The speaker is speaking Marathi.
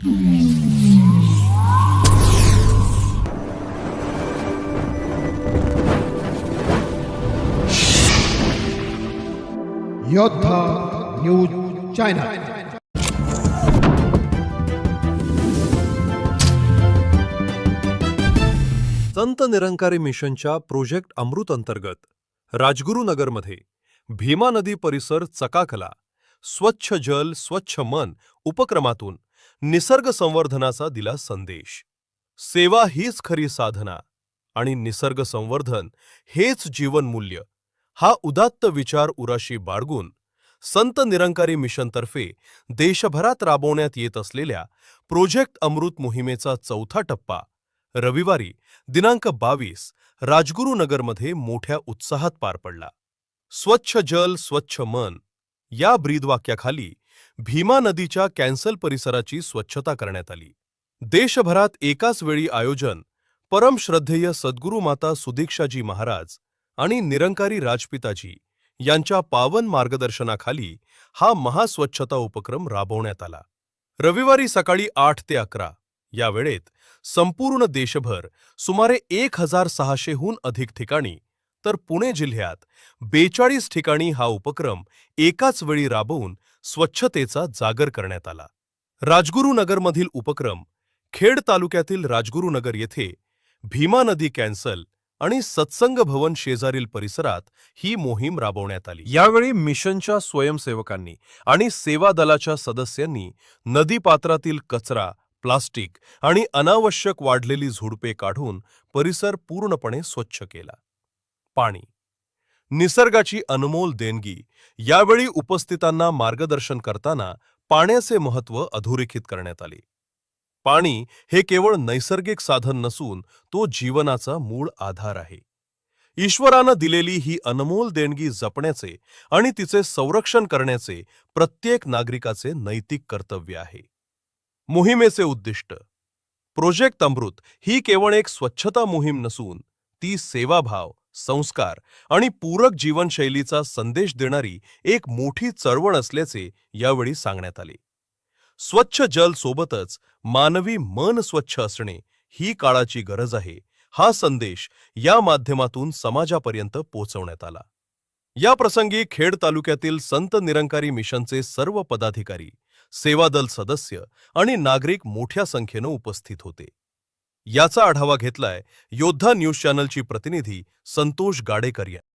योद्धा न्यूज चॅनल। संत निरंकारी मिशनच्या प्रोजेक्ट अमृत अंतर्गत राजगुरुनगरमध्ये भीमा नदी परिसर चकाकला स्वच्छ जल स्वच्छ मन उपक्रमातून निसर्ग संवर्धनाचा दिला संदेश। सेवा हीच खरी साधना आणि निसर्ग संवर्धन हेच जीवनमूल्य हा उदात्त विचार उराशी बाळगून संत निरंकारी मिशनतर्फे देशभरात राबवण्यात येत असलेल्या प्रोजेक्ट अमृत मोहिमेचा चौथा टप्पा रविवारी दिनांक 22 राजगुरुनगरमध्ये मोठ्या उत्साहात पार पडला। स्वच्छ जल स्वच्छ मन या ब्रीदवाक्याखाली भीमा नदीच्या कॅन्सल परिसराची स्वच्छता करण्यात आली। देशभरात एकाच वेळी आयोजन परम श्रद्धेय सद्गुरू माता सुदीक्षाजी महाराज आणि निरंकारी राजपिताजी यांच्या पावन मार्गदर्शनाखाली हा महास्वच्छता उपक्रम राबवण्यात आला। रविवारी सकाळी 8 ते 11 या वेळेत संपूर्ण देशभर सुमारे 1600 हून अधिक ठिकाणी तर पुणे जिल्ह्यात 42 ठिकाणी हा उपक्रम एकाच वेळी राबवून स्वच्छतेचा जागर करण्यात आला। राजगुरुनगरमधील उपक्रम खेड तालुक्यातील राजगुरुनगर येथे भीमा नदी कॅन्सल आणि सत्संग भवन शेजारील परिसरात ही मोहीम राबवण्यात आली। यावेळी मिशनच्या स्वयंसेवकांनी आणि सेवा दलाच्या सदस्यांनी नदीपात्रातील कचरा प्लास्टिक आणि अनावश्यक वाढलेली झुडपे काढून परिसर पूर्णपणे स्वच्छ केला। पाणी निसर्गाची अनमोल देणगी यावेळी उपस्थितांना मार्गदर्शन करताना पाण्याचे महत्त्व अधोरेखित करण्यात आले। पाणी हे केवळ नैसर्गिक साधन नसून तो जीवनाचा मूळ आधार आहे। ईश्वरानं दिलेली ही अनमोल देणगी जपण्याचे आणि तिचे संरक्षण करण्याचे प्रत्येक नागरिकाचे नैतिक कर्तव्य आहे। मोहिमेचे उद्दिष्ट प्रोजेक्ट अमृत ही केवळ एक स्वच्छता मोहीम नसून ती सेवाभाव संस्कार आणि पूरक जीवनशैलीचा संदेश देणारी एक मोठी चळवळ असल्याचे यावेळी सांगण्यात आले। स्वच्छ जल सोबतच मानवी मन स्वच्छ असणे ही काळाची गरज आहे हा संदेश या माध्यमातून समाजापर्यंत पोहोचवण्यात आला। या प्रसंगी खेड तालुक्यातील संत निरंकारी मिशनचे सर्व पदाधिकारी सेवा दल सदस्य आणि नागरिक मोठ्या संख्येने उपस्थित होते। याचा आढावा घेतलाय योद्धा न्यूज चॅनलची प्रतिनिधी संतोष गाडेकर यांनी।